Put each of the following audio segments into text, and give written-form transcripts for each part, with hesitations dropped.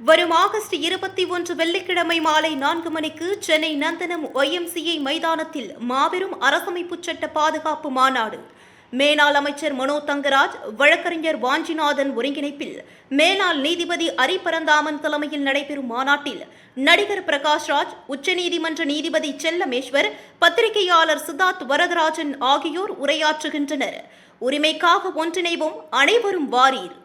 வரும் ஆகஸ்ட் 21 வெள்ளிக்கிழமை மாலை 4 மணிக்கு சென்னை நந்தனம் YMCA மைதானத்தில் மாபெரும் அரசமைப்பு சட்ட பாதுகாப்பு மாநாடு. மேனாள் அமைச்சர் மனோ தங்கராஜ், வழக்கறிஞர் வாஞ்சிநாதன் ஒருங்கிணைப்பில் மேலாள் நீதிபதி அரிபரந்தாமன் தலைமையில் நடைபெறும் மாநாட்டில் நடிகர் பிரகாஷ்ராஜ், உச்சநீதிமன்ற நீதிபதி செல்லமேஸ்வர், பத்திரிகையாளர் சித்தார்த் வரதராஜன் ஆகியோர் உரையாற்றுகின்றனர். உரிமைக்காக ஒன்றிணைவோம், அனைவரும் வாரீர்.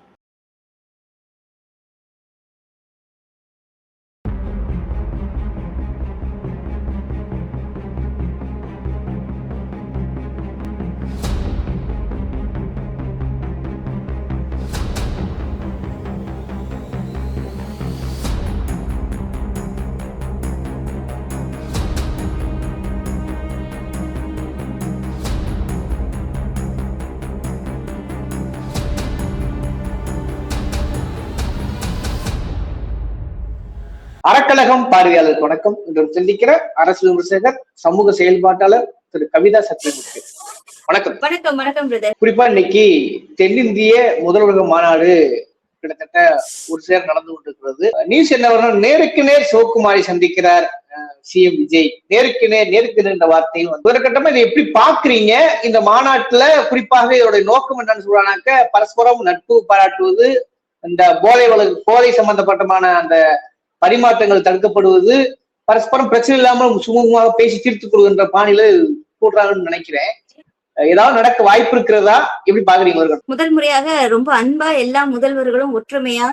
அறக்கழகம் பார்வையாளர் வணக்கம். இன்று சந்திக்கிற அரசு விமர்சகர், சமூக செயல்பாட்டாளர் திரு கவிதா சத்யமூர்த்தி. வணக்கம். வணக்கம். வணக்கம். குறிப்பா இன்னைக்கு தென்னிந்திய முதல்வர்க மாநாடு கிட்டத்தட்ட ஒரு சேர் நடந்து கொண்டிருக்கிறது. நியூஸ் என்ன, நேருக்கு நேர் சிவகுமாரை சந்திக்கிறார் சிஎம் விஜய். நேருக்கு நேர் என்ற வார்த்தையும் ஒரு கட்டமா இதை எப்படி பாக்குறீங்க? இந்த மாநாட்டுல குறிப்பாக இதோட நோக்கம் என்னன்னு சொல்றானாக்க, பரஸ்பரம் நட்பு பாராட்டுவது, இந்த போதை சம்பந்தப்பட்டமான அந்த பரிமாற்றங்கள் தடுக்கப்படுவது, பரஸ்பரம் பிரச்சனை இல்லாமல் சுமூகமாக பேசி தீர்த்துக் கொள்கின்ற பாணியில கூடுறாங்கன்னு நினைக்கிறேன். ஏதாவது நடக்க வாய்ப்பு இருக்கிறதா? எப்படி பாக்குறீங்க? முதல் முறையாக ரொம்ப அன்பா எல்லா முதல்வர்களும் ஒற்றுமையா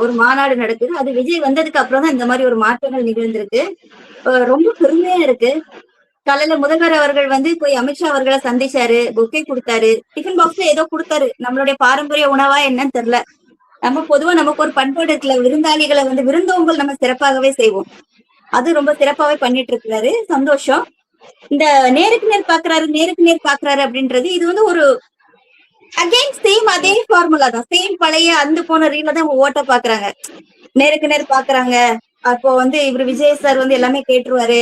ஒரு மாநாடு நடக்குது. அது விஜய் வந்ததுக்கு அப்புறம் தான் இந்த மாதிரி ஒரு மாற்றங்கள் நிகழ்ந்திருக்கு. ரொம்ப பெருமையா இருக்கு. காலையில முதல்வர் அவர்கள் போய் அமித்ஷா அவர்களை சந்திச்சாரு, பொக்கே கொடுத்தாரு, டிஃபன் பாக்ஸ்ல ஏதோ கொடுத்தாரு. நம்மளுடைய பாரம்பரிய உணவா என்னன்னு தெரியல. நம்ம பொதுவா நமக்கு ஒரு பண்பாடு இருக்குல்ல, விருந்தாளிகளை விருந்தோம்பல் நம்ம சிறப்பாகவே செய்வோம். அது ரொம்ப சிறப்பாவே பண்ணிட்டு இருக்கிறாரு. சந்தோஷம். இந்த நேருக்கு நேர் பாக்குறாரு அப்படின்றது இது ஒரு அகைன் சேம் அதே ஃபார்முலா தான். சேம் பழைய அந்த போன ரீல தான் ஓட்ட பாக்குறாங்க. நேருக்கு நேர் பாக்குறாங்க. அப்போ இவர் விஜய் சார் எல்லாமே கேட்டுருவாரு.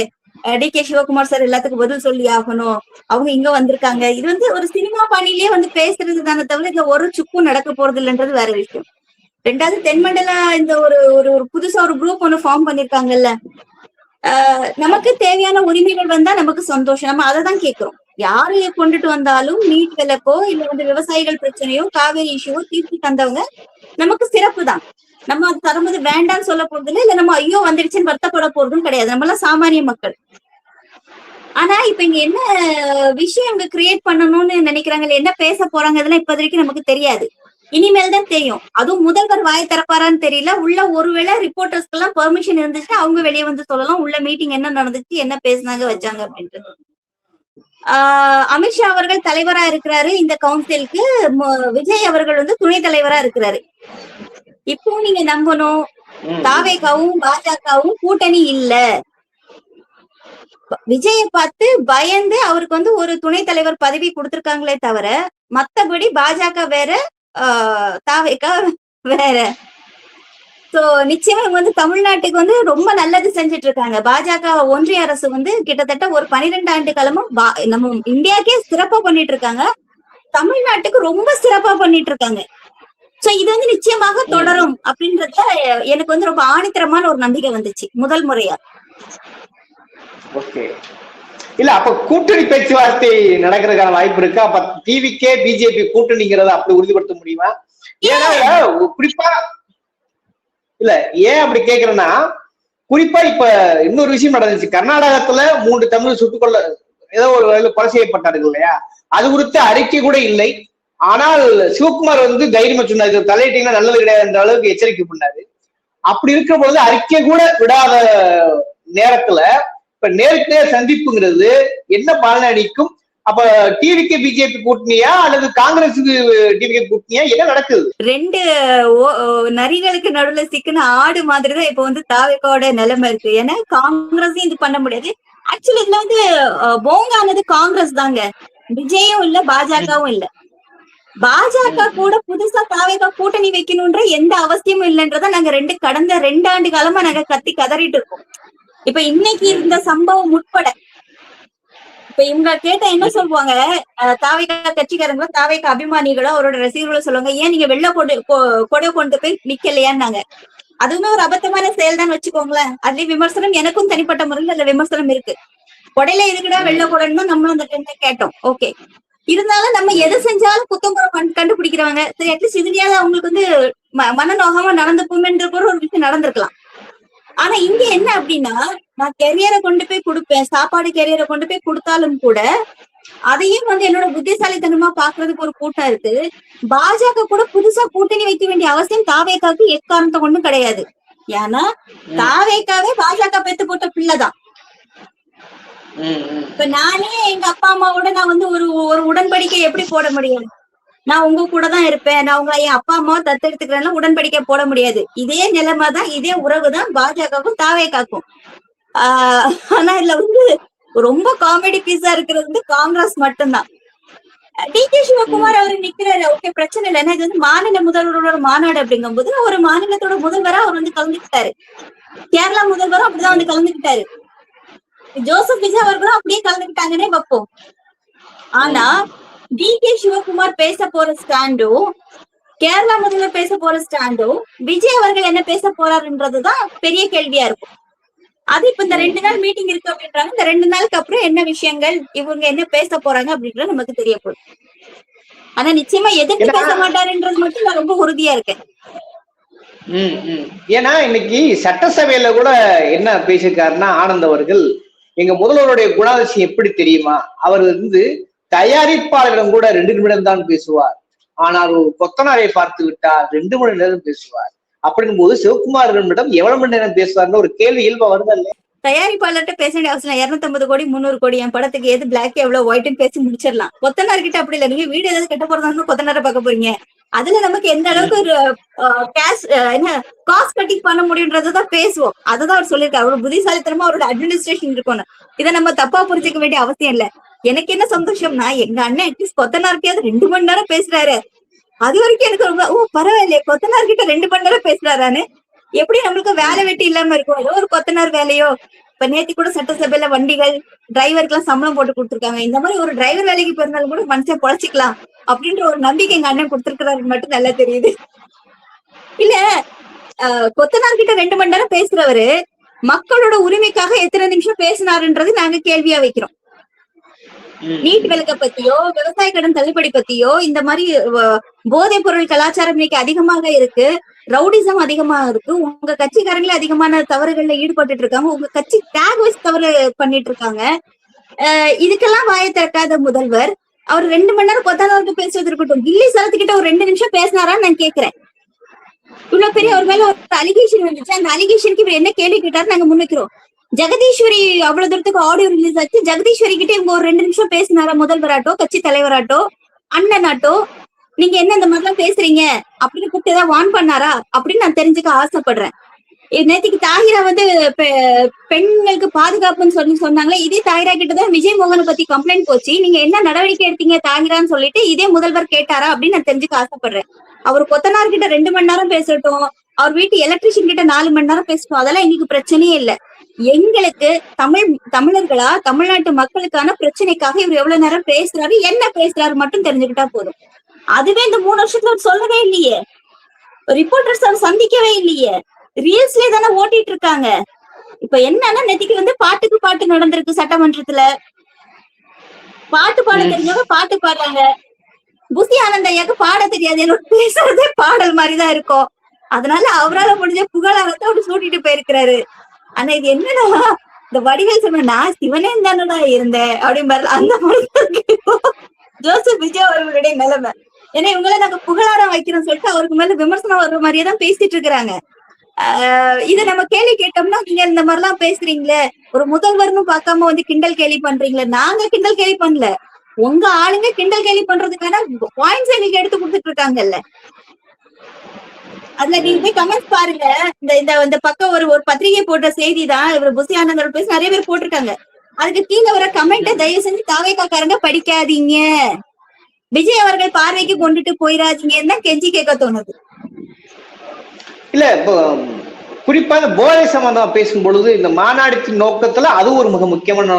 DK சிவகுமார் சார் எல்லாத்துக்கும் பதில் சொல்லி ஆகணும். அவங்க இங்க வந்திருக்காங்க. இது ஒரு சினிமா பாணியிலேயே பேசுறது தானே தவிர இந்த ஒரு சுக்கும் நடக்க போறது இல்லைன்றது வேற விஷயம். ரெண்டாவது, தென்மண்டல இந்த ஒரு புதுசா ஒரு குரூப் ஒண்ணு ஃபார்ம் பண்ணிருக்காங்கல்ல. நமக்கு தேவையான உரிமைகள் வந்தா நமக்கு சந்தோஷம். நம்ம அதை தான் கேட்கிறோம். யாரு கொண்டுட்டு வந்தாலும் நீட் விலக்கோ இல்ல விவசாயிகள் பிரச்சனையோ காவேரி இஷ்யூவோ தீர்த்து தந்தவங்க நமக்கு சிறப்பு தான். நம்ம அது தரும்போது வேண்டான்னு சொல்ல போறது இல்லை நம்ம ஐயோ வந்துடுச்சுன்னு வருத்தப்பட போறதும் கிடையாது. நம்ம எல்லாம் சாமானிய மக்கள். ஆனா இப்ப இங்க என்ன விஷயம் இங்க கிரியேட் பண்ணணும்னு நினைக்கிறாங்க, என்ன பேச போறாங்க, இதெல்லாம் இப்ப வரைக்கும் நமக்கு தெரியாது. இனிமேல் தான் தெரியும். அதுவும் முதல்வர் வாய் திறப்பாரான்னு தெரியல. உள்ள ஒருவேளை ரிப்போர்ட்டர்ஸ்க்கு எல்லாம் பெர்மிஷன் இருந்துச்சு, அவங்க வெளியே சொல்லலாம் உள்ள மீட்டிங் என்ன நடந்துச்சு, என்ன பேசினாங்க வச்சாங்க அப்படின்ட்டு. அமித்ஷா அவர்கள் தலைவரா இருக்கிறாரு இந்த கவுன்சிலுக்கு. விஜய் அவர்கள் துணை தலைவரா இருக்கிறாரு. இப்போ நீங்க நம்பணும், தாவேகாவும் பாஜகவும் கூட்டணி இல்ல. விஜய பார்த்து பயந்து அவருக்கு ஒரு துணை தலைவர் பதவி கொடுத்திருக்காங்களே தவிர மத்தபடி பாஜக வேற, தாவேகா வேற. சோ நிச்சயமா தமிழ்நாட்டுக்கு ரொம்ப நல்லது செஞ்சுட்டு இருக்காங்க. பாஜக ஒன்றிய அரசு கிட்டத்தட்ட ஒரு 12 ஆண்டு காலமும் நம்ம இந்தியாக்கே சிறப்பா பண்ணிட்டு இருக்காங்க. தமிழ்நாட்டுக்கு ரொம்ப சிறப்பா பண்ணிட்டு இருக்காங்க. சோ இது நிச்சயமாக தொடரும் அப்படின்றத எனக்கு ரொம்ப ஆணித்தரமான ஒரு நம்பிக்கை வந்துச்சு முதல் முறையா. ஓகே. இல்ல அப்ப கூட்டணி பேச்சுவார்த்தை நடக்கிறதுக்கான வாய்ப்பு இருக்கு. அப்ப டிவிகே பிஜேபி கூட்டணிங்கிறத அப்படி உறுதிப்படுத்த முடியுமா? ஏன்னா குறிப்பா இல்ல ஏன் அப்படி கேக்குறேன்னா, குறிப்பா இப்ப இன்னொரு விஷயம் நடந்துச்சு. கர்நாடகத்துல 3 தமிழ் சுட்டுக்கொள்ள ஏதோ ஒரு வகையில கொலை செய்யப்பட்டார்கள் இல்லையா? அது குறித்து அறிக்கை கூட இல்லை. ஆனால் சிவகுமார் தைரியமா சொன்னாரு, தலையிட்டீங்கன்னா நல்லது கிடையாது என்ற அளவுக்கு எச்சரிக்கை பண்ணாரு. அப்படி இருக்கிற பொழுது அறிக்கை கூட விடாத நேரத்துல இப்ப நேருக்கு நேர் சந்திப்புங்கிறது என்ன பலன் அளிக்கும்? அப்ப டிவிகே பிஜேபி கூட்டணியா அல்லது காங்கிரஸுக்கு டிவிகே கூட்டணியா? என்ன நடக்குது? ரெண்டு நரிகளுக்கு நடுவுல சிக்கின ஆடு மாதிரிதான் இப்ப தாவேகாவோட நிலைமை இருக்கு. ஏன்னா காங்கிரஸையும் இது பண்ண முடியாது. ஆக்சுவலி இதுல போங்கானது காங்கிரஸ் தாங்க. விஜயும் இல்ல, பாஜகவும் இல்ல. பாஜக கூட புதுசா தாவேகா கூட்டணி வைக்கணும்ன்ற எந்த அவசியமும் இல்லைன்றத நாங்க கடந்த 2 ஆண்டு காலமா நாங்க கத்தி கதறிட்டு இருக்கோம். இப்ப இன்னைக்கு இந்த சம்பவம் உட்பட இப்ப இவங்க கேட்ட என்ன சொல்லுவாங்க, தாவேகா கட்சிக்காரங்களோ தாவேகா அபிமானிகளோ அவரோட ரசிகர்களோ சொல்லுவாங்க, ஏன் நீங்க வெள்ள கொடை கொண்டு போய் நிக்கலையான்னாங்க. அதுவுமே ஒரு அபத்தமான செயல் தான் வச்சுக்கோங்களேன். அதுலயும் விமர்சனம், எனக்கும் தனிப்பட்ட முறையில் அதுல விமர்சனம் இருக்கு. கொடையில எதுக்குடா வெள்ள கொடைன்னு நம்மளும் அந்த டைம்ல கேட்டோம். ஓகே, இருந்தாலும் நம்ம எது செஞ்சாலும் குத்தம் கண்டுபிடிக்கிறவங்க. சரி, அட்லீஸ்ட் இதுலயாவது அவங்களுக்கு வந்து மனநோகமா நடந்துக்குமென்ற ஒரு விஷயம் நடந்திருக்கலாம். ஆனா இங்க என்ன அப்படின்னா, நான் கெரியரை கொண்டு போய் கொடுப்பேன், சாப்பாடு கெரியரை கொண்டு போய் கொடுத்தாலும் கூட அதையும் வந்து என்னோட புத்திசாலித்தனமா பாக்குறதுக்கு ஒரு கூட்டம் இருக்கு. பாஜக கூட புதுசா கூட்டணி வைக்க வேண்டிய அவசியம் தாவேகாவுக்கு எக்காரணத்தை கொண்டும் கிடையாது. ஏன்னா தாவேகாவே பாஜக பெத்து போட்ட பிள்ளைதான். இப்ப நானே எங்க அப்பா அம்மாவோட நான் வந்து ஒரு உடன்படிக்கை எப்படி போட முடியும்? நான் உங்க கூட தான் இருப்பேன், நான் உங்களை என் அப்பா அம்மாவை தத்தெடுத்துக்கிறேன்னா உடன்படிக்கை போட முடியாது. இதே நிலைமை தான், இதே உறவு தான் பாஜகவுக்கும் தாவேகாக்கும். ஆனா இதுல வந்து ரொம்ப காமெடி பீஸா இருக்கிறது வந்து காங்கிரஸ் மட்டும்தான். டி.கே. சிவகுமார் அவரு நிக்கிறாரு, ஓகே, பிரச்சனை இல்லை. ஏன்னா இது வந்து மாநில முதல்வரோட மாநாடு அப்படிங்கும் போது ஒரு மாநிலத்தோட முதல்வரா அவர் வந்து கலந்துக்கிட்டாரு. கேரளா முதல்வரும் அப்படிதான் வந்து கலந்துக்கிட்டாரு. ஜோசப் விஜய் அவர்களும் அப்படியே கலந்துக்கிட்டாங்கன்னே வைப்போம். ஆனா டி.கே. சிவகுமார் பேச போற ஸ்டாண்டும், கேரளா முதல்வர் பேச போற ஸ்டாண்டும், விஜய் அவர்கள் என்ன பேச போறாருன்றதுதான் பெரிய கேள்வியா இருக்கும். அது இப்ப இந்த 2 நாள் மீட்டிங் இருக்கு அப்படின்றாங்க. இந்த 2 நாளுக்கு அப்புறம் என்ன விஷயங்கள், இவங்க என்ன பேச போறாங்க அப்படின்றது நமக்கு தெரிய போகுது. ஆனா நிச்சயமா எதிர்த்து பேச மாட்டாருன்றது மட்டும் நான் ரொம்ப உறுதியா இருக்கேன். ஏன்னா இன்னைக்கு சட்டசபையில கூட என்ன பேசியிருக்காருன்னா, ஆனந்த் அவர்கள், எங்க முதல்வருடைய குணாதிசயம் எப்படி தெரியுமா, அவர் வந்து தயாரிப்பாளரிடம் கூட 2 நிமிடம் தான் பேசுவார், ஆனால் ஒரு கொத்தனாரை பார்த்து விட்டால் 2 மணி நேரம் பேசுவார். அப்படின் போது சிவகுமாரிடம் எவ்வளவு மணி நேரம் பேசுவார்னு ஒரு கேள்வி இயல்பா வருது இல்ல? தயாரிப்பாளர்கிட்ட பேச வேண்டிய அவசியம் 250 கோடி 300 கோடி என் படத்துக்கு எது பிளாக் எவ்வளவு ஒயிட்னு பேசி முடிச்சிடலாம். கொத்தனார்கிட்ட அப்படி இல்லை. நீங்க வீடு ஏதாவது கட்ட போறதா கொத்தனாரை பார்க்க போறீங்க. அதுல நமக்கு எந்த அளவுக்கு ஒரு கேஷ் என்ன காஸ்ட் கட்டிங் பண்ண முடியுன்றதான் பேசுவோம். அதுதான் அவர் சொல்லியிருக்காரு. அவரோட புத்திசாலித்தனமா அவரோட அட்மினிஸ்ட்ரேஷன் இருக்கணும். இதை நம்ம தப்பா புரிஞ்சுக்க வேண்டிய அவசியம் இல்ல. எனக்கு என்ன சந்தோஷம்னா, எங்க அண்ணன் அட்லீஸ்ட் கொத்தனார்கிட்டயாவது 2 மணி நேரம் பேசுறாரு. அது வரைக்கும் எனக்கு ரொம்ப பரவாயில்லையே, கொத்தனார்கிட்ட 2 மணி நேரம் பேசுறாரான்னு. எப்படி நம்மளுக்கு வேலை வெட்டி இல்லாம இருக்கும், ஏதோ ஒரு கொத்தனார் வேலையோ. இப்ப நேத்தி கூட சட்டசபையில வண்டிகள் டிரைவருக்கு எல்லாம் சம்பளம் போட்டு கொடுத்துருக்காங்க. இந்த மாதிரி ஒரு டிரைவர் வேலைக்கு போயிருந்தாலும் கூட மனுஷன் பொழைச்சிக்கலாம் அப்படின்ற ஒரு நம்பிக்கை எங்க அண்ணன் கொடுத்திருக்கிறாரு மட்டும் நல்லா தெரியுது. இல்ல, கொத்தனார்கிட்ட 2 மணி நேரம் பேசுறவரு மக்களோட உரிமைக்காக எத்தனை நிமிஷம் பேசினாருன்றது நாங்க கேள்வியா வைக்கிறோம். நீட் விலக்க பத்தியோ, விவசாய கடன் தள்ளுபடி பத்தியோ, இந்த மாதிரி போதைப் பொருள் கலாச்சாரம் இன்னைக்கு அதிகமாக இருக்கு, ரவுடிசம் அதிகமா இருக்கு, உங்க கட்சிக்காரங்களே அதிகமான தவறுகள்ல ஈடுபட்டு இருக்காங்க, உங்க கட்சி டேக் வச்சு தவறு பண்ணிட்டு இருக்காங்க. இதுக்கெல்லாம் வாயை திறக்காத முதல்வர் அவர் 2 மணி நேரம் கொத்தனாருக்கு பேசுறது இருக்கட்டும், கில்லி சரத்துக்கிட்ட ஒரு 2 நிமிஷம் பேசினாரான்னு நான் கேக்குறேன். இவ்வளவு பெரிய ஒரு மேல ஒரு அலிகேஷன் வந்துச்சு. அந்த அலிகேஷனுக்கு இவர் என்ன கேள்வி கேட்டாரு நாங்க முன்வைக்கிறோம். ஜெகதீஸ்வரி அவ்வளவு தூரத்துக்கு ஆடியோ ரிலீஸ் ஆச்சு. ஜெகதீஸ்வரி கிட்ட இவங்க ஒரு 2 நிமிஷம் பேசினாரா முதல்வராட்டோ, கட்சி தலைவராட்டோ, அண்ணனாட்டோ, நீங்க என்ன இந்த மாதிரிலாம் பேசுறீங்க அப்படின்னு கூப்பிட்டு ஏதாவது வான் பண்ணாரா அப்படின்னு நான் தெரிஞ்சுக்க ஆசைப்படுறேன். நேற்றுக்கு தாகிரா வந்து பெண்களுக்கு பாதுகாப்புன்னு சொன்னாங்களே, இதே தாகிரா கிட்டதான் விஜய் மோகனை பத்தி கம்ப்ளைண்ட் போச்சு. நீங்க என்ன நடவடிக்கை எடுத்தீங்க தாகிரான்னு சொல்லிட்டு இதே முதல்வர் கேட்டாரா அப்படின்னு நான் தெரிஞ்சுக்க ஆசைப்படுறேன். அவர் கொத்தனார் கிட்ட 2 மணி நேரம் பேசட்டும், அவர் வீட்டு எலக்ட்ரிஷியன் கிட்ட 4 மணி நேரம் பேசட்டும், அதெல்லாம் எங்களுக்கு பிரச்சனையே இல்லை. எங்களுக்கு தமிழர்களா, தமிழ்நாட்டு மக்களுக்கான பிரச்சனைக்காக இவர் எவ்வளவு நேரம் பேசுறாரு, என்ன பேசுறாரு மட்டும் தெரிஞ்சுக்கிட்டா போதும். அதுவே இந்த 3 வருஷத்துல அவர் சொல்லவே இல்லையே, ரிப்போர்ட்டர்ஸ் அவர் சந்திக்கவே இல்லையே, ரீல்ஸ்லயே தானே ஓட்டிட்டு இருக்காங்க. இப்ப என்னன்னா, நேத்திக்கு வந்து பாட்டுக்கு பாட்டு நடந்திருக்கு சட்டமன்றத்துல. பாட்டு பாட தெரிஞ்சவங்க பாட்டு பாடுறாங்க. புசி ஆனந்தையாக்கு பாட தெரியாது, என்னோட பேசுறதே பாடல் மாதிரிதான் இருக்கும். அதனால அவரால் முடிஞ்ச புகழாரத்தை அவர் சூட்டிட்டு போயிருக்கிறாரு. ஆனா இது என்னன்னா, இந்த வடிவேல் சொன்ன நான் சிவனே தானடா இருந்தேன் அப்படிம்பாரு, அந்த மாதிரி ஜோசப் விஜய் அவர்களுடைய நிலைமை. ஏன்னா இவங்கள நாங்க புகழாரம் வைக்கிறோம் சொல்லிட்டு அவருக்கு மேல விமர்சனம் வர்ற மாதிரியே தான் பேசிட்டு இருக்கிறாங்க. இதை நம்ம கேள்வி கேட்டோம்னா, நீங்க இந்த மாதிரி எல்லாம் பேசுறீங்களே, ஒரு முதல்வர்னு பார்க்காம வந்து கிண்டல் கேலி பண்றீங்களே. நாங்க கிண்டல் கேலி பண்ணல, உங்க ஆளுங்க கிண்டல் கேலி பண்றதுக்கான பாயிண்ட்ஸ் எங்களுக்கு எடுத்து கொடுத்துட்டு இருக்காங்கல்ல. அதுல நீங்க போய் கமெண்ட்ஸ் பாருங்க. இந்த பக்கம் ஒரு பத்திரிகை போட்ட செய்தி தான் இவர் புசி ஆனந்தோட பேசி நிறைய பேர் போட்டிருக்காங்க. அதுக்கு கீழே வர கமெண்ட்டை தயவு செஞ்சு தாவேக்காரங்க படிக்காதீங்க, விஜய் அவர்கள் பார்வைக்கு கொண்டுட்டு போயிடாதீங்கன்னு தான் கெஞ்சி கேட்க தோணுது. இல்ல, இப்போ குறிப்பா இந்த போதை சம்பந்தமா பேசும் பொழுது இந்த மாநாடுத்தின் நோக்கத்துல அது ஒரு மிக முக்கியமான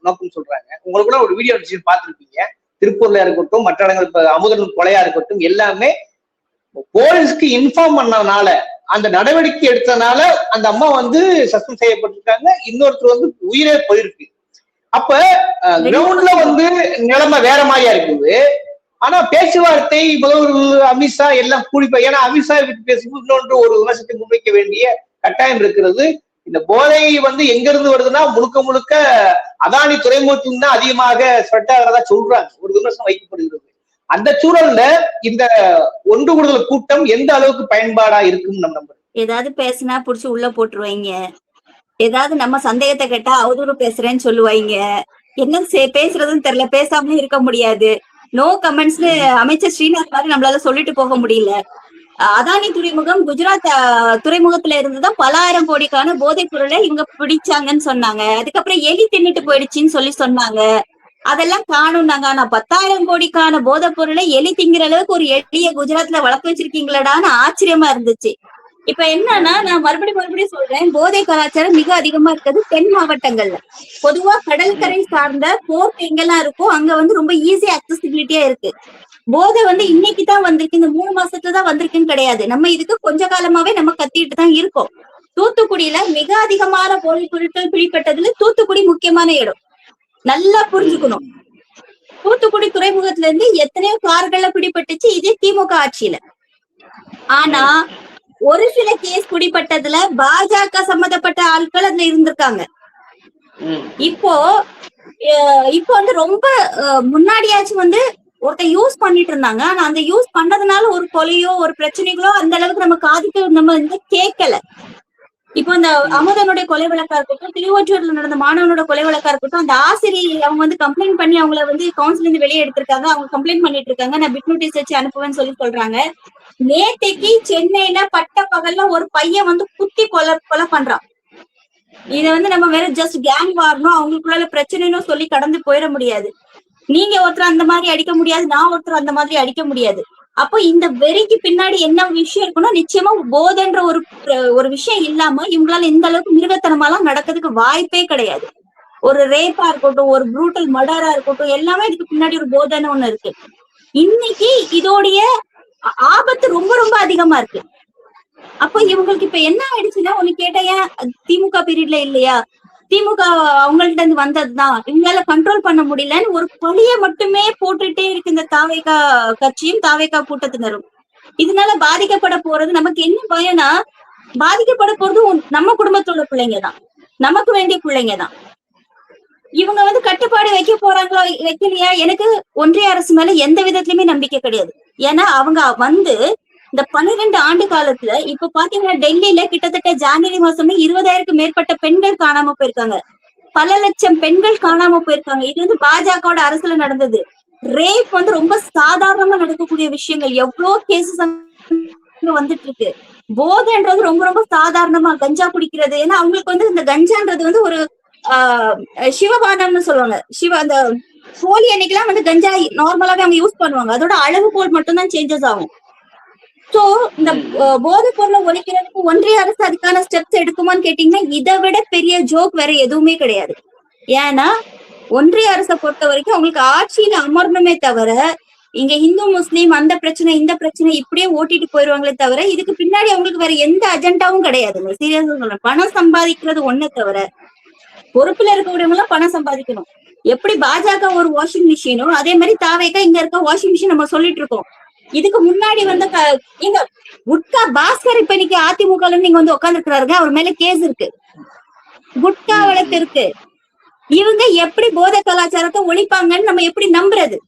நோக்கம் சொல்றாங்க. உங்களுக்கு கூட ஒரு வீடியோ பார்த்திருப்பீங்க. திருப்பூர்ல இருக்கட்டும், மற்ற இடங்கள், இப்ப அமுதன் கொலையா இருக்கட்டும், எல்லாமே போலீஸ்க்கு இன்ஃபார்ம் பண்ணனால அந்த நடவடிக்கை எடுத்தனால அந்த அம்மா வந்து சஸ்பெண்ட் செய்யப்பட்டிருக்காங்க. இன்னொருத்தர் வந்து உயிரே போயிருக்கு. அப்ப கிரவுண்ட்ல வந்து நிலைமை வேற மாதிரியா இருக்குது. ஆனா பேச்சுவார்த்தை முதல்வர் அமித்ஷா எல்லாம் கூடிப்பா. ஏன்னா அமித்ஷா பேசும்போது இன்னொன்று ஒரு விமர்சனத்தை முன்வைக்க வேண்டிய கட்டாயம் இருக்கிறது. இந்த போதை வந்து எங்க இருந்து வருதுன்னா முழுக்க முழுக்க அதானி துறைமுகத்தின் தான் அதிகமாக ஸ்ப்ரெட் ஆகிறதா சொல்றாங்க, ஒரு விமர்சனம் வைக்கப்படுகிறது. அந்த சூழல்ல இந்த ஒன்று கூடுதல் கூட்டம் எந்த அளவுக்கு பயன்பாடா இருக்குன்னு நம்ம நம்புறோம். ஏதாவது பேசினா புடிச்சு உள்ள போட்டுருவாங்க, ஏதாவது நம்ம சந்தேகத்தை கேட்டா அவதூறு பேசுறேன்னு சொல்லுவாங்க. என்ன பேசுறதுன்னு தெரியல, பேசாம இருக்க முடியாது. நோ கமெண்ட்ஸ்னு அமைச்சர் ஸ்ரீநாத் மாதிரி நம்மளால சொல்லிட்டு போக முடியல. அதானி துறைமுகம் குஜராத் துறைமுகத்துல இருந்துதான் பல ஆயிரம் கோடிக்கான போதைப் பொருளை இவங்க பிடிச்சாங்கன்னு சொன்னாங்க. அதுக்கப்புறம் எலி தின்னுட்டு போயிடுச்சுன்னு சொன்னாங்க. அதெல்லாம் காணும்னாங்க. ஆனா 10,000 கோடிக்கான போதைப் பொருளை எலி திங்கிற அளவுக்கு ஒரு எலிய குஜராத்ல வளர்த்து வச்சிருக்கீங்களடான்னு ஆச்சரியமா இருந்துச்சு. இப்ப என்னன்னா, நான் மறுபடியும் சொல்றேன், போதை கலாச்சாரம் மிக அதிகமா இருக்கிறது தென் மாவட்டங்கள்ல. பொதுவா கடற்கரை சார்ந்த போர்ட் எங்கெல்லாம் இருக்கோ அங்க வந்து ரொம்ப ஈஸி அக்சசிபிலிட்டியா இருக்கு. போதை வந்து இன்னைக்குதான் வந்திருக்கு, இந்த 3 மாசத்துல தான் வந்திருக்குன்னு கிடையாது. நம்ம இதுக்கு கொஞ்ச காலமாவே நம்ம கத்திட்டு தான் இருக்கோம். தூத்துக்குடியில மிக அதிகமான போதைப் பொருட்கள் பிடிப்பட்டதுல தூத்துக்குடி முக்கியமான இடம். நல்லா புரிஞ்சுக்கணும். தூத்துக்குடி துறைமுகத்துல இருந்து எத்தனையோ கார்கள்ல பிடிபட்டுச்சு இதே திமுக ஆட்சியில. ஆனா ஒரு சில கேஸ் பிடிப்பட்டதுல பாஜக சம்பந்தப்பட்ட ஆட்கள் அதுல இருந்திருக்காங்க. இப்போ வந்து ரொம்ப முன்னாடியாச்சும் வந்து ஒருத்தர் யூஸ் பண்ணிட்டு இருந்தாங்க. ஆனா அந்த யூஸ் பண்ணதுனால ஒரு கொலையோ ஒரு பிரச்சனைகளோ அந்த அளவுக்கு நம்ம காதுக்கு நம்ம வந்து கேட்கல. இப்போ இந்த அமுதனுடைய கொலை வழக்கா இருக்கட்டும், திருவொற்றியூர்ல நடந்த மாணவனோட கொலை வழக்கா இருக்கட்டும், அந்த ஆசிரியை அவங்க வந்து கம்ப்ளைண்ட் பண்ணி அவங்கள வந்து கவுன்சில இருந்து வெளியே எடுத்திருக்காங்க. அவங்க கம்ப்ளைண்ட் பண்ணிட்டு இருக்காங்க. நான் பிட் நோட்டீஸ் வச்சு அனுப்புவேன்னு சொல்றாங்க. நேத்தைக்கு சென்னையில பட்ட பகல்ல ஒரு பையன் வந்து குத்தி கொலை பண்றான். இத வந்து நம்ம வேற ஜஸ்ட் கேங் வாரணும், அவங்களுக்குள்ள பிரச்சனைன்னு சொல்லி கடந்து போயிட முடியாது. நீங்க ஒருத்தர் அந்த மாதிரி அடிக்க முடியாது, நான் ஒருத்தர் அந்த மாதிரி அடிக்க முடியாது. அப்போ இந்த வெறிக்கு பின்னாடி என்ன விஷயம் இருக்குன்னா, நிச்சயமா போதைன்ற ஒரு விஷயம் இல்லாம இவங்களால இந்த அளவுக்கு மிருகத்தனமாலாம் நடக்கிறதுக்கு வாய்ப்பே கிடையாது. ஒரு ரேப்பா இருக்கட்டும், ஒரு ப்ரூட்டல் மர்டரா இருக்கட்டும், எல்லாமே இதுக்கு பின்னாடி ஒரு போதைன்னு ஒண்ணு இருக்கு. இன்னைக்கு இதோடைய ஆபத்து ரொம்ப ரொம்ப அதிகமா இருக்கு. அப்போ இவங்களுக்கு இப்ப என்ன ஆயிடுச்சுன்னா, ஒண்ணு கேட்டா, ஏன் திமுக பீரியட்ல இல்லையா, திமுக அவங்கள்ட்ட இருந்து வந்ததுதான், இவங்களால கண்ட்ரோல் பண்ண முடியலன்னு ஒரு பழிய மட்டுமே போட்டுட்டே இருக்கு இந்த தாவேகா கட்சியும் தாவேகா கூட்டத்தினரும். இதனால பாதிக்கப்பட போறது நமக்கு என்ன பயனா, பாதிக்கப்பட போறது நம்ம குடும்பத்தோட பிள்ளைங்க தான், நமக்கு வேண்டிய பிள்ளைங்க தான். இவங்க வந்து கட்டுப்பாடு வைக்க போறாங்களோ வைக்கலையா, எனக்கு ஒன்றிய அரசு மேல எந்த விதத்திலுமே நம்பிக்கை கிடையாது. ஏன்னா அவங்க வந்து இந்த 12 ஆண்டு காலத்துல இப்ப பாத்தீங்கன்னா டெல்லியில கிட்டத்தட்ட ஜனவரி மாசமே 20,000க்கும் மேற்பட்ட பெண்கள் காணாம போயிருக்காங்க. பல லட்சம் பெண்கள் காணாம போயிருக்காங்க. இது வந்து பாஜகவோட அரசுல நடந்தது. ரேப் வந்து ரொம்ப சாதாரணமா நடக்கக்கூடிய விஷயங்கள், எவ்வளவு கேசஸ் வந்துட்டு இருக்கு. போதைன்றது ரொம்ப ரொம்ப சாதாரணமா, கஞ்சா குடிக்கிறது, ஏன்னா அவங்களுக்கு வந்து இந்த கஞ்சான்றது வந்து ஒரு சிவபானம்னு சொல்லுவாங்க. அந்த ஹோலி அன்னைக்கெல்லாம் வந்து கஞ்சா நார்மலாவே அவங்க யூஸ் பண்ணுவாங்க. அதோட அளவுகோல் மட்டும்தான் சேஞ்சஸ் ஆகும். சோ இந்த போதைப் பொருளை ஒழிக்கிறதுக்கு ஒன்றிய அரசு அதுக்கான ஸ்டெப்ஸ் எடுக்குமான்னு கேட்டீங்கன்னா, இதை விட பெரிய ஜோக் வேற எதுவுமே கிடையாது. ஏன்னா ஒன்றிய அரசை பொறுத்த வரைக்கும் அவங்களுக்கு ஆட்சியில அமரணுமே தவிர, இங்க இந்து முஸ்லீம் அந்த பிரச்சனை இந்த பிரச்சனை இப்படியே ஓட்டிட்டு போயிருவாங்களே தவிர, இதுக்கு பின்னாடி அவங்களுக்கு வேற எந்த அஜெண்டாவும் கிடையாதுங்க. சீரியஸா சொல்றேன். பணம் சம்பாதிக்கிறது ஒண்ணு தவிர, பொறுப்புல இருக்கக்கூடியவங்க எல்லாம் பணம் சம்பாதிக்கணும். எப்படி பாஜக ஒரு வாஷிங் மிஷினோ அதே மாதிரி தாவேகா இங்க இருக்க வாஷிங் மிஷின் நம்ம சொல்லிட்டு இருக்கோம். இதுக்கு முன்னாடி வந்து எங்க குட்கா பாஸ்கர் இப்ப இன்னைக்கு அதிமுக நீங்க வந்து உட்கார்ந்து இருக்கிறாருங்க, அவர் மேல கேஸ் இருக்கு, குட்கா வழக்கு இருக்கு. இவங்க எப்படி போதை கலாச்சாரத்தை ஒழிப்பாங்கன்னு நம்ம எப்படி நம்புறது?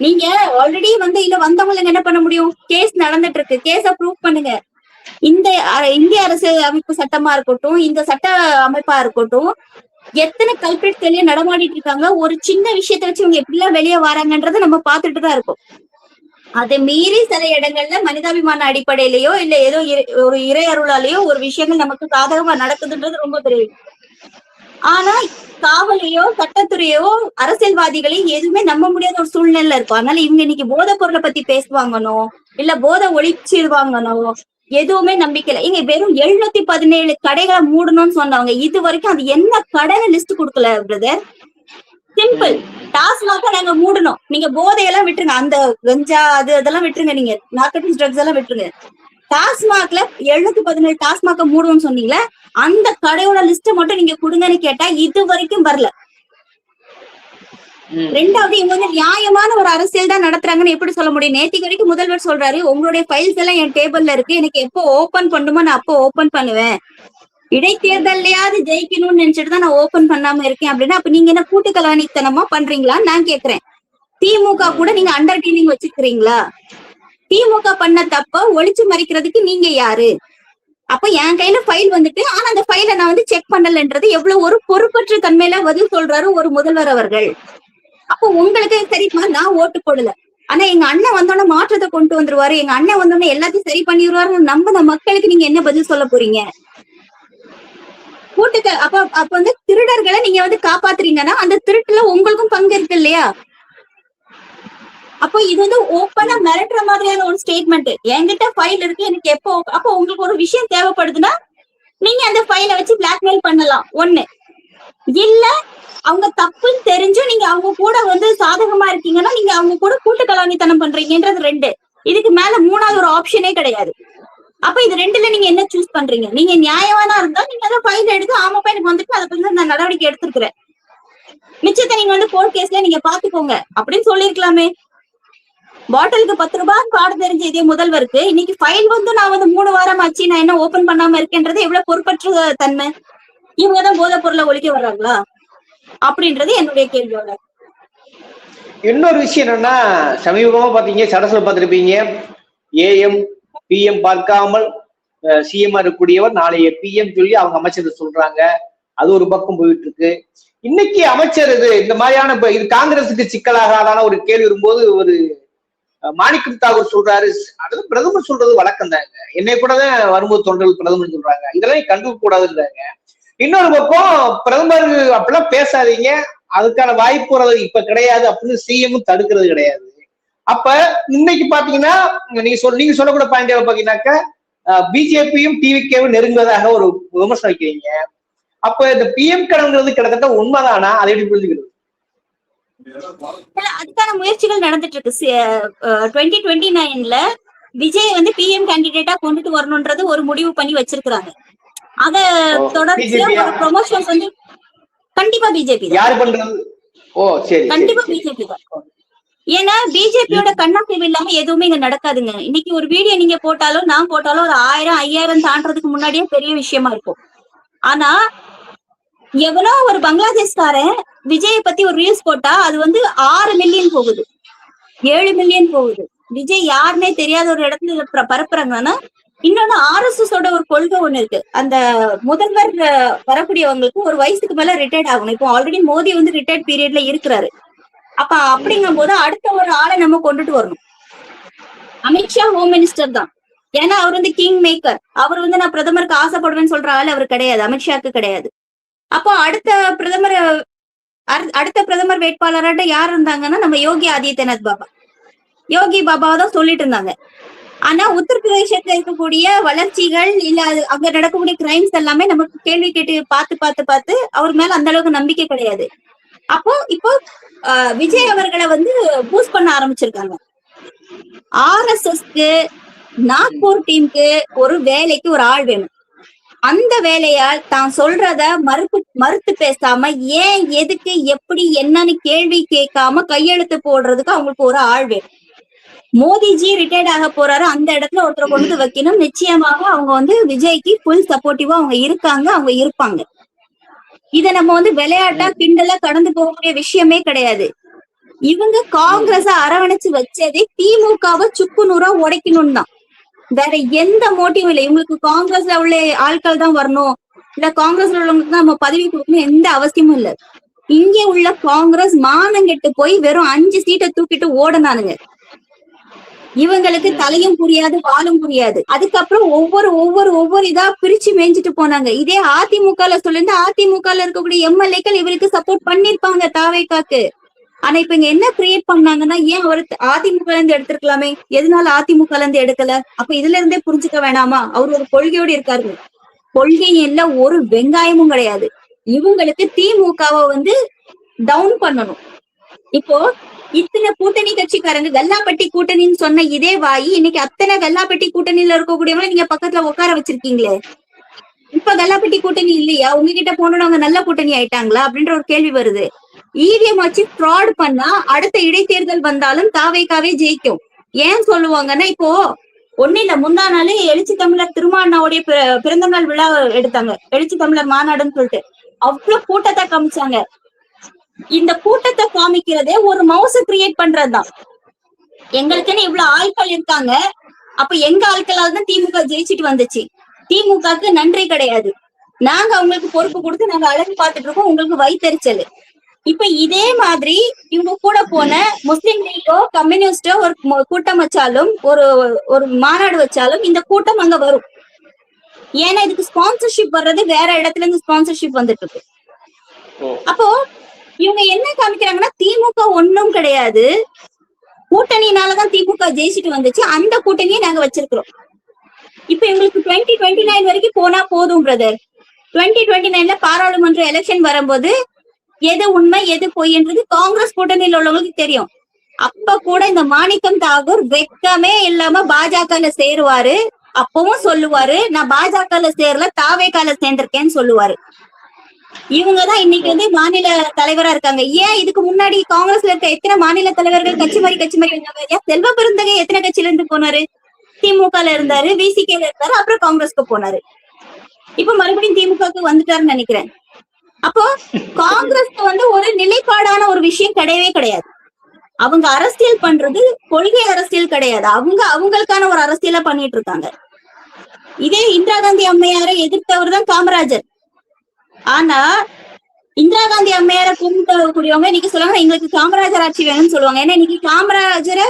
நீங்க ஆல்ரெடி வந்து இல்ல வந்தவங்க என்ன பண்ண முடியும்? கேஸ் நடந்துட்டு இருக்கு, கேஸ ப்ரூவ் பண்ணுங்க. இந்த இந்திய அரசு அமைப்பு சட்டமா இருக்கட்டும், இந்த சட்ட அமைப்பா இருக்கட்டும், எத்தனை கல்பிரேட் தெளிய நடமாடிட்டு இருக்காங்க. ஒரு சின்ன விஷயத்த வச்சு இவங்க எப்படி எல்லாம் வெளியே வராங்கன்றத நம்ம பார்த்துட்டு தான் இருக்கோம். அதை மீறி சில இடங்கள்ல மனிதாபிமான அடிப்படையிலயோ இல்ல ஏதோ ஒரு இறை அருளாலேயோ ஒரு விஷயங்கள் நமக்கு சாதகமா நடக்குதுன்றது ரொம்ப பெரிய. ஆனா காவலையோ சட்டத்துறையோ அரசியல்வாதிகளையும் எதுவுமே நம்ப முடியாத ஒரு சூழ்நிலையில இருக்கும். அதனால இவங்க இன்னைக்கு போதை பொருளை பத்தி பேசுவாங்கனோ இல்ல போதை ஒழிச்சிருவாங்கனோ எதுவுமே நம்பிக்கை இல்லை. இங்க வெறும் 717 கடைகளை மூடணும்னு சொன்னவங்க இது வரைக்கும் அது என்ன கடைன்னு லிஸ்ட் கொடுக்கல பிரதர். சிம்பிள், டாஸ்மாக நாங்க மூடணும், நீங்க போதையெல்லாம் விட்டுருங்க, அந்த கஞ்சா அதெல்லாம் விட்டுருங்க, நீங்க நார்கோட்டிக்ஸ் ட்ரக்ஸ் எல்லாம் விட்டுருங்க. டாஸ்மாக்ல 717 டாஸ்மாக மூடுவோம்னு சொன்னீங்களே, அந்த கடையோட லிஸ்ட் மட்டும் நீங்க கொடுங்கன்னு கேட்டா இது வரைக்கும் வரல. ரெண்டாவது, இவங்க வந்து நியாயமான ஒரு அரசியல் தான் நடத்துறாங்கன்னு எப்படி சொல்ல முடியும்? நேத்திக்கு வரைக்கும் முதல்வர் சொல்றாரு, உங்களுடைய ஃபைல்ஸ் எல்லாம் என் டேபிள்ல இருக்கு, எனக்கு எப்போ ஓபன் பண்ணுமோ நான் அப்போ ஓபன் பண்ணுவேன், இடைத்தேர்தலையாவது ஜெயிக்கணும்னு நினைச்சிட்டு தான் நான் ஓபன் பண்ணாம இருக்கேன் அப்படின்னா, அப்ப நீங்க என்ன கூட்டு கலவாணித்தனமா பண்றீங்களான்னு நான் கேக்குறேன். திமுக கூட நீங்க அண்டர்டேக்கிங் வச்சுக்கிறீங்களா? திமுக பண்ண தப்ப ஒளிச்சு மறைக்கிறதுக்கு நீங்க யாரு? அப்ப என் கையில ஃபைல் வந்துட்டு, ஆனா அந்த ஃபைலை நான் வந்து செக் பண்ணலன்றது எவ்வளவு ஒரு பொறுப்பற்ற தன்மையில பதில் சொல்றாரு ஒரு முதல்வர் அவர்கள். அப்போ உங்களுக்கு சரிமா, நான் ஓட்டு போடல, ஆனா எங்க அண்ணன் வந்தோடனே மாற்றத்தை கொண்டு வந்துருவாரு, எங்க அண்ணன் வந்தோடனே எல்லாத்தையும் சரி பண்ணிடுவாருன்னு நம்பின மக்களுக்கு நீங்க என்ன பதில் சொல்ல போறீங்க? கூட்டுக்க அப்ப வந்து திருடர்களை நீங்க வந்து காப்பாத்துறீங்கன்னா அந்த திருட்டுல உங்களுக்கும் பங்கு இருக்கு இல்லையா? அப்போ இது வந்து ஓப்பனா மிரட்டுற மாதிரியான ஒரு ஸ்டேட்மெண்ட். என்கிட்ட ஃபைல் இருக்கு, எனக்கு எப்போ அப்போ உங்களுக்கு ஒரு விஷயம் தேவைப்படுதுன்னா நீங்க அந்த ஃபைலை வச்சு பிளாக்மெயில் பண்ணலாம். ஒண்ணு இல்ல, அவங்க தப்புன்னு தெரிஞ்சும் நீங்க அவங்க கூட வந்து சாதகமா இருக்கீங்கன்னா நீங்க அவங்க கூட கூட்டு கலாணித்தனம் பண்றீங்கன்றது ரெண்டு. இதுக்கு மேல மூணாவது ஒரு ஆப்ஷனே கிடையாது. அப்ப இது ரெண்டுல நீங்க என்ன சூஸ் பண்றீங்க? நீங்க நியாயமானா இருந்தா நீங்க அதை ஃபைல் எடுத்து, ஆமாப்பா எனக்கு வந்துட்டு அதை பத்தி நான் நடவடிக்கை எடுத்திருக்கிறேன், மிச்சத்தை நீங்க வந்து கோர்ட் கேஸ்ல நீங்க பாத்துக்கோங்க அப்படின்னு சொல்லிருக்கலாமே. பாட்டிலுக்கு 10 ரூபாய் பாட தெரிஞ்ச இதே முதல்வருக்கு இன்னைக்கு ஃபைல் வந்து நான் வந்து 3 வாரம் ஆச்சு, நான் என்ன ஓபன் பண்ணாம இருக்கேன்றது எவ்வளவு பொறுப்பற்ற தன்மை. இவங்கதான் போதைப் பொருளை ஒழிக்க வர்றாங்களா அப்படின்றது என்னுடைய கேள்வியோட. இன்னொரு விஷயம் என்னன்னா, சமீபமா பாத்தீங்க, சடசுல பார்த்திருப்பீங்க, AM PM பார்க்காமல் சிஎம் இருக்கக்கூடியவர் நாளைய PM சொல்லி அவங்க அமைச்சர் சொல்றாங்க. அது ஒரு பக்கம் போயிட்டு இருக்கு. இன்னைக்கு அமைச்சர் இந்த மாதிரியான இது காங்கிரசுக்கு சிக்கலாகாதான ஒரு கேள்வி வரும்போது ஒரு மாணிக்கம் தாகூர் சொல்றாரு, அது பிரதமர் சொல்றது வழக்கம் தாங்க, என்னை கூட தான் வரும்போது தொண்டர்கள் பிரதமர் சொல்றாங்க, இதெல்லாம் கண்டுக்க கூடாதுன்றாங்க. இன்னொரு பக்கம் பிரதமர் அப்படிலாம் பேசாதீங்க, அதுக்கான வாய்ப்பு இப்ப கிடையாது அப்படின்னு சிஎம் தடுக்கிறது கிடையாது. அப்ப இன்னைக்கு பாத்தீங்கன்னா நீங்க சொல்லக்கூட பாயிண்ட் பாத்தீங்கன்னாக்க பிஜேபியும் டிவிகேவும் நெருங்குவதாக ஒரு விமர்சனம் வைக்கிறீங்க. அப்ப இந்த PM கடன்கிறது கிட்டத்தட்ட உண்மைதானா? அதை எப்படி புரிஞ்சுக்கிறது? அதுக்கான முயற்சிகள் நடந்துட்டு இருக்கு. 2029ல விஜய் வந்து PM கேண்டிடேட்டா கொண்டுட்டு வரணும்ன்றது ஒரு முடிவு பண்ணி வச்சிருக்காங்க. அத தொடர்ச்சியா ஒரு ப்ரொமோஷன்ஸ் வந்து கண்டிப்பா பிஜேபி யாரு பண்றது? ஓ சரி, கண்டிப்பா பிஜேபி தான். ஏன்னா பிஜேபியோட கண்ணாசிவு இல்லாம எதுவுமே இங்க நடக்காதுங்க. இன்னைக்கு ஒரு வீடியோ நீங்க போட்டாலும் நான் போட்டாலும் ஒரு 1000 5000 தாண்டறதுக்கு முன்னாடியே பெரிய விஷயமா இருக்கும். ஆனா எவனோ ஒரு பங்களாதேஷ்காரன் விஜய பத்தி ஒரு ரீல்ஸ் போட்டா அது வந்து 6 மில்லியன் போகுது, 7 மில்லியன் போகுது. விஜய் யாருன்னே தெரியாத ஒரு இடத்துல பரப்புறாங்கன்னா, இன்னொன்னு RSS ஓட ஒரு கொள்கை ஒண்ணு இருக்கு. அந்த முதல்வர் வரக்கூடியவங்களுக்கு ஒரு வயசுக்கு மேல ரிட்டையர்ட் ஆகணும். இப்போ ஆல்ரெடி மோடி வந்து ரிட்டையர்ட் பீரியட்ல இருக்கிறாரு. அப்ப அப்படிங்கும் போது அடுத்த ஒரு ஆளை நம்ம கொண்டுட்டு வரணும். அமித்ஷா ஹோம் மினிஸ்டர் தான், ஏன்னா அவர் வந்து கிங் மேக்கர். அவர் வந்து நான் பிரதமருக்கு ஆசைப்படுவேன்னு சொல்ற ஆள் அவர் கிடையாது, அமித்ஷாக்கு கிடையாது. அப்போ அடுத்த பிரதமர் வேட்பாளராட்ட யார் இருந்தாங்கன்னா நம்ம யோகி ஆதித்யநாத் பாபா. யோகி பாபாவை தான் சொல்லிட்டு இருந்தாங்க. ஆனா உத்தரப்பிரதேசத்துல இருக்கக்கூடிய வளர்ச்சிகள் இல்ல அங்க நடக்கக்கூடிய கிரைம்ஸ் எல்லாமே நமக்கு கேள்வி கேட்டு பார்த்து அவர் மேல அந்த அளவுக்கு நம்பிக்கை கிடையாது. அப்போ இப்போ விஜய் அவர்களை வந்து பூஸ்ட் பண்ண ஆரம்பிச்சிருக்காங்க. RSSக்கு நாக்பூர் டீமுக்கு ஒரு வேலைக்கு ஒரு ஆள் வேணும். அந்த வேலையால் தான் சொல்றத மறுத்து பேசாம ஏன் எதுக்கு எப்படி என்னன்னு கேள்வி கேட்காம கையெழுத்து போடுறதுக்கு அவங்களுக்கு ஒரு ஆள் வேணும். மோடிஜி ரிட்டையர்ட் ஆக போறாரு, அந்த இடத்துல ஒருத்தரை கொண்டு வைக்கணும். நிச்சயமாக அவங்க வந்து விஜய்க்கு ஃபுல் சப்போர்ட்டிவா அவங்க இருக்காங்க, அவங்க இருப்பாங்க. இத நம்ம வந்து விளையாட்டா கிண்டலா கடந்து போகக்கூடிய விஷயமே கிடையாது. இவங்க காங்கிரஸ அரவணைச்சு வச்சதே திமுகவை சுக்கு நூறா உடைக்கணும் தான், வேற எந்த மோட்டிவும் இல்லை. இவங்களுக்கு காங்கிரஸ்ல உள்ள ஆட்கள் தான் வரணும், இல்ல காங்கிரஸ்ல உள்ளவங்களுக்கு தான் நம்ம பதவி கொடுக்கணும் எந்த அவசியமும் இல்ல. இங்கே உள்ள காங்கிரஸ் மானங்கெட்டு போய் வெறும் 5 சீட்டை தூக்கிட்டு ஓடனானுங்க. இவங்களுக்கு தலையும் புரியாது வாலும் புரியாது. அதுக்கப்புறம் ஒவ்வொரு இதா பிரிச்சு மேய்ஞ்சிட்டு போனாங்க. இதே அதிமுகல சொல்லிருந்து அதிமுகல இருக்கக்கூடிய MLAக்கள் இவருக்கு சப்போர்ட் பண்ணிருப்பாங்க தாவேக்காக்கு. ஆனா இப்ப இங்க என்ன கிரியேட் பண்ணாங்கன்னா, ஏன் அவர் அதிமுக இருந்து எடுத்திருக்கலாமே, எதனால அதிமுக இருந்து எடுக்கல? அப்ப இதுல இருந்தே புரிஞ்சுக்க வேணாமா? அவர் ஒரு கொள்கையோடு இருக்காரு. கொள்கை எல்லாம் ஒரு வெங்காயமும் கிடையாது. இவங்களுக்கு திமுகவை வந்து டவுன் பண்ணணும். இப்போ இத்தனை கூட்டணி கட்சிக்காரங்க கல்லாப்பட்டி கூட்டணின்னு சொன்ன இதே வாய் இன்னைக்கு அத்தனை கல்லாப்பட்டி கூட்டணியில இருக்கக்கூடியவங்க நீங்க பக்கத்துல உட்கார வச்சிருக்கீங்களே. இப்ப கல்லாப்பட்டி கூட்டணி இல்லையா? உங்ககிட்ட போனோம் அவங்க நல்ல கூட்டணி ஆயிட்டாங்களா அப்படின்ற ஒரு கேள்வி வருது. இவிஎம் வச்சு ஃப்ராட் பண்ணா அடுத்த இடைத்தேர்தல் வந்தாலும் தாவேக்காவே ஜெயிக்கும். ஏன் சொல்லுவாங்கன்னா, இப்போ ஒண்ணு இல்ல, முந்தா நாளே எழுச்சி தமிழர் திருமாவளவனுடைய பிறந்த நாள் விழா எடுத்தாங்க, எழுச்சி தமிழர் மாநாடுன்னு சொல்லிட்டு. அவ்வளவு கூட்டத்தை காமிச்சாங்க. இந்த கூட்டத்தை காமிக்கிறதே ஒரு மவுச கிரியேட் பண்றதுதான். எங்களுக்குன்னு இவ்வளவு ஆட்கள் இருக்காங்க, அப்ப எங்க ஆட்களால தான் திமுக ஜெயிச்சுட்டு வந்துச்சு. திமுகக்கு நன்றி கிடையாது. நாங்க அவங்களுக்கு பொறுப்பு கொடுத்து நாங்க அழகு பார்த்துட்டு இருக்கோம், உங்களுக்கு வைத்தறிச்சல். இப்ப இதே மாதிரி இவங்க கூட போன முஸ்லிம் லீகோ கம்யூனிஸ்டோ ஒரு கூட்டம் வச்சாலும் ஒரு மாநாடு வச்சாலும் இந்த கூட்டம் அங்க வரும். ஏன்னா இதுக்கு ஸ்பான்சர்ஷிப் வர்றது வேற இடத்துல இருந்து ஸ்பான்சர்ஷிப் வந்துட்டு இருக்கு. அப்போ இவங்க என்ன காமிக்கிறாங்கன்னா, திமுக ஒண்ணும் கிடையாது, கூட்டணினாலதான் திமுக ஜெயிச்சுட்டு வந்துச்சு, அந்த கூட்டணியை நாங்க வச்சிருக்கிறோம். இப்ப இவங்களுக்கு 2029 வரைக்கும் போனா போதும் பிரதர். 2029 பாராளுமன்ற எலெக்ஷன் வரும்போது எது உண்மை எது பொய்ன்றது காங்கிரஸ் கூட்டணியில் உள்ளவங்களுக்கு தெரியும். அப்ப கூட இந்த மாணிக்கம் தாகூர் வெக்கமே இல்லாம பாஜகல சேருவாரு. அப்பவும் சொல்லுவாரு, நான் பாஜகல சேரல, தாவேகால சேர்ந்திருக்கேன்னு சொல்லுவாரு. இவங்கதான் இன்னைக்கு வந்து மாநில தலைவரா இருக்காங்க. ஏன் இதுக்கு முன்னாடி காங்கிரஸ்ல இருக்க எத்தனை மாநில தலைவர்கள் கட்சி மாறி வந்தாங்க? செல்வ பெருந்தகை எத்தனை கட்சியில இருந்து போனாரு? திமுகல இருந்தாரு, விசிகேல இருந்தாரு, அப்புறம் காங்கிரஸ்க்கு போனாரு. இப்ப மறுபடியும் திமுகவுக்கு வந்துட்டாருன்னு நினைக்கிறேன். அப்போ காங்கிரஸ்க்கு வந்து ஒரு நிலைப்பாடான ஒரு விஷயம் கிடையவே கிடையாது. அவங்க அரசியல் பண்றது கொள்கை அரசியல் கிடையாது, அவங்களுக்கான ஒரு அரசியலா பண்ணிட்டு இருக்காங்க. இதே இந்திரா காந்தி அம்மையாரை எதிர்த்தவர் தான் காமராஜர். ஆனா இந்திரா காந்தி அம்மையாரை கும்பிடக்கூடியவங்க இன்னைக்கு சொல்லுவாங்க எங்களுக்கு காமராஜர் ஆட்சி வேணும்னு சொல்லுவாங்க. ஏன்னா இன்னைக்கு காமராஜரை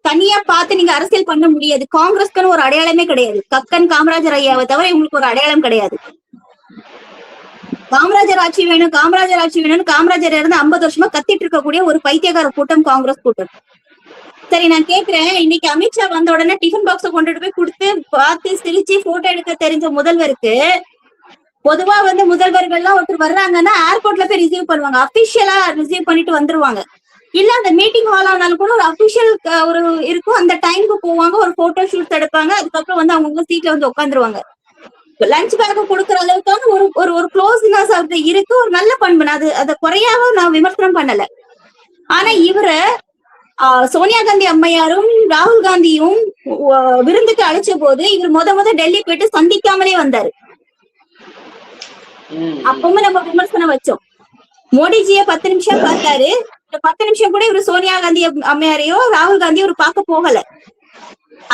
தனியா பார்த்து நீங்க அரசியல் பண்ண முடியாது. காங்கிரஸ்க்குன்னு ஒரு அடையாளமே கிடையாது. கக்கன் காமராஜர் ஐயாவை தவிர இவங்களுக்கு ஒரு அடையாளம் கிடையாது. காமராஜர் ஆட்சி வேணும், காமராஜர் ஆட்சி வேணும்னு காமராஜர் இருந்து 50 வருஷமா கத்திட்டு இருக்கக்கூடிய ஒரு பைத்தியக்கார கூட்டம் காங்கிரஸ் கூட்டம். சரி, நான் கேக்குறேன், இன்னைக்கு அமித்ஷா வந்த உடனே டிஃபன் பாக்ஸ கொண்டுட்டு போய் கொடுத்து பார்த்து சிரிச்சு போட்டோ எடுக்க தெரிஞ்ச முதல்வருக்கு, பொதுவா வந்து முதல்வர்கள்லாம் ஒருத்தர் வர்றாங்கன்னா ஏர்போர்ட்ல போய் ரிசீவ் பண்ணுவாங்க, அபிஷியலா ரிசீவ் பண்ணிட்டு வந்துருவாங்க. இல்ல அந்த மீட்டிங் ஹால் ஆனாலும் கூட ஒரு அபிஷியல் ஒரு இருக்கும், அந்த டைமுக்கு போவாங்க, ஒரு போட்டோ ஷூட் எடுப்பாங்க, அதுக்கப்புறம் வந்து அவங்க சீட்ல வந்து உட்காந்துருவாங்க. லஞ்ச் பேக் கொடுக்குற அளவுக்கான ஒரு க்ளோஸ்னஸ் அது இருக்கு, ஒரு நல்ல பண்பு. அதை குறையாவ நான் விமர்சனம் பண்ணல. ஆனா இவரு சோனியா காந்தி அம்மையாரும் ராகுல் காந்தியும் விருந்துக்கு அழைச்ச போது இவர் முத டெல்லி போயிட்டு சந்திக்காமலே வந்தாரு. அப்பவும் நம்ம விமர்சனம் வச்சோம். மோடிஜிய 10 நிமிஷம் பார்த்தாரு, 10 நிமிஷம் கூட இவரு சோனியா காந்தி அம்மையாரையோ ராகுல் காந்தியோ ஒரு பார்க்க போகல.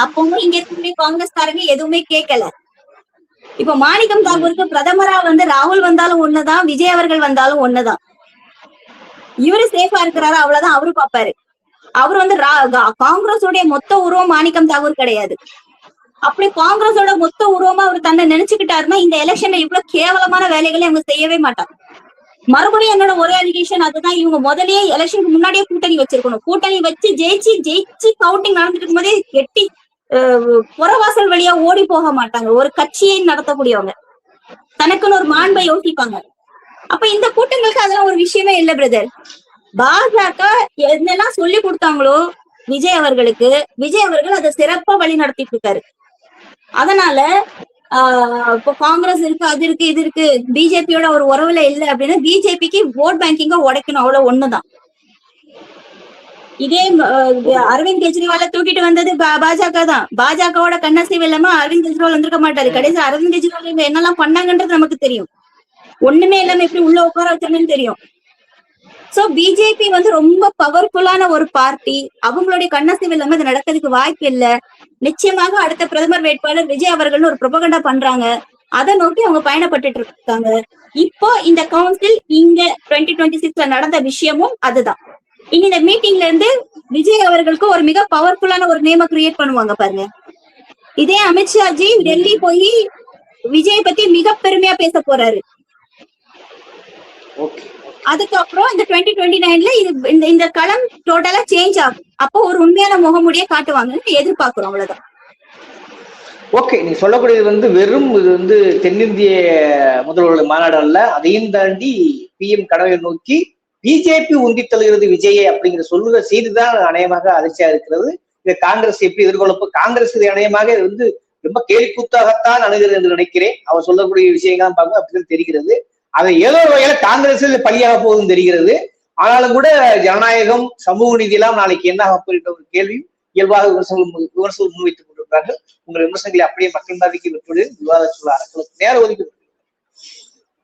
அப்பவும் இங்க இருக்கக்கூடிய காங்கிரஸ்காரங்க எதுவுமே கேட்கல. இப்ப மாணிக்கம் தாகூருக்கு பிரதமரா வந்து ராகுல் வந்தாலும் ஒண்ணுதான், விஜய் அவர்கள் வந்தாலும் ஒண்ணுதான். இவரு சேஃபா இருக்கிறாரு, அவ்வளவுதான் அவரு பாப்பாரு. அவரு வந்து காங்கிரஸோட மொத்த உருவம் மாணிக்கம் தாகூர் கிடையாது. அப்படி காங்கிரஸோட மொத்த உருவமா அவர் தன்னை நினைச்சுக்கிட்டாருன்னா இந்த எலெக்ஷன்ல இவ்வளவு கேவலமான வேலைகளை அவங்க செய்யவே மாட்டாங்க. மறுபடியும் என்னோட ஒரே அலிகேஷன் அதுதான், இவங்க முதல்லயே எலெக்ஷனுக்கு முன்னாடியே கூட்டணி வச்சிருக்கணும். கூட்டணி வச்சு ஜெயிச்சு கவுண்டிங் நடந்துட்டு இருக்கும் போதே எட்டி புறவாசல் வழியா ஓடி போக மாட்டாங்க. ஒரு கட்சியை நடத்தக்கூடியவங்க தனக்குன்னு ஒரு மாண்பை யோசிப்பாங்க. அப்ப இந்த கூட்டங்களுக்கு அதெல்லாம் ஒரு விஷயமே இல்லை பிரதர். பாஜக என்னெல்லாம் சொல்லி கொடுத்தாங்களோ விஜய் அவர்களுக்கு, விஜய் அவர்கள் அதை சிறப்பா வழி நடத்திட்டு இருக்காரு. அதனால இப்போ காங்கிரஸ் இருக்கு, அது இருக்கு, இது இருக்கு, பிஜேபியோட ஒரு உறவுல இல்லை அப்படின்னா பிஜேபிக்கு ஓட் பேங்கிங்க உடைக்கணும், அவ்வளவு ஒண்ணுதான். இதே அரவிந்த் கெஜ்ரிவால தூக்கிட்டு வந்தது பாஜக தான். பாஜகவோட கண்ணசைவு இல்லாம அரவிந்த் கெஜ்ரிவால் வந்திருக்க மாட்டாரு. கடைசி அரவிந்த் கெஜ்ரிவால் என்னெல்லாம் பண்ணாங்கன்றது நமக்கு தெரியும். ஒண்ணுமே இல்லாம எப்படி உள்ள உட்கார வச்சாங்கன்னு தெரியும். சோ பிஜேபி வந்து ரொம்ப பவர்ஃபுல்லான ஒரு பார்ட்டி. அவங்களுடைய கண்ணசைவு இல்லாம இது நடக்கிறதுக்கு வாய்ப்பு இல்லை. நிச்சயமாக அடுத்த பிரதமர் வேட்பாளர் விஜய் அவர்கள் ஒரு ப்ரொபகண்டா பண்றாங்க, அதை நோக்கி அவங்க பயணப்பட்டு இருக்காங்க. இப்போ இந்த கவுன்சில் இங்க 2026 நடந்த விஷயமும் அதுதான். இனி இந்த மீட்டிங்ல இருந்து விஜய் அவர்களுக்கு ஒரு மிக பவர்ஃபுல்லான ஒரு நேம கிரியேட் பண்ணுவாங்க பாருங்க. இதே அமித்ஷாஜி டெல்லி போய் விஜய் பத்தி மிக பெருமையா பேச போறாரு. அதுக்கப்புறம் இந்த 2029ல இந்த களம் டோட்டலா சேஞ்ச் ஆகும். அப்போ ஒரு உண்மையான முகமுடிய காட்டுவாங்கன்னு எதிர்பார்க்கிறோம், அவ்வளவுதான். ஓகே, நீ சொல்லக்கூடியது வந்து வெறும் இது வந்து தென்னிந்திய முதல்வர்கள் மாநாடு அல்ல, அதையும் தாண்டி PM கனவை நோக்கி பிஜேபி உந்தி தள்ளுகிறது விஜயை அப்படிங்கிற சொல்லுகிற செய்திதான் அநேகமாக அதிர்ச்சியா இருக்கிறது. இந்த காங்கிரஸ் எப்படி எதிர்கொள்ளப்போ காங்கிரஸ் அநேகமாக வந்து ரொம்ப கேலிக்கூத்தாகத்தான் அணுகிறது என்று நினைக்கிறேன். அவர் சொல்லக்கூடிய விஷயங்கள்லாம் பார்க்க அப்படிதான் தெரிகிறது. அதை ஏதோ ஒரு வகையில காங்கிரஸ் பலியாக போகுதுன்னு தெரிகிறது. ஆனாலும் கூட ஜனநாயகம், சமூக நீதி எல்லாம் நாளைக்கு என்ன ஆக போகின்ற ஒரு கேள்வி இயல்பாக விமர்சனம் முன்வைத்துக் கொண்டிருக்கிறார்கள். உங்கள் விமர்சனங்களை அப்படியே மக்கள் பாதிக்கு விட்டுவிடு விவாத சொல்ல அரசுக்கு நேரம் ஒதுக்கி.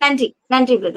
நன்றி பிரதர்.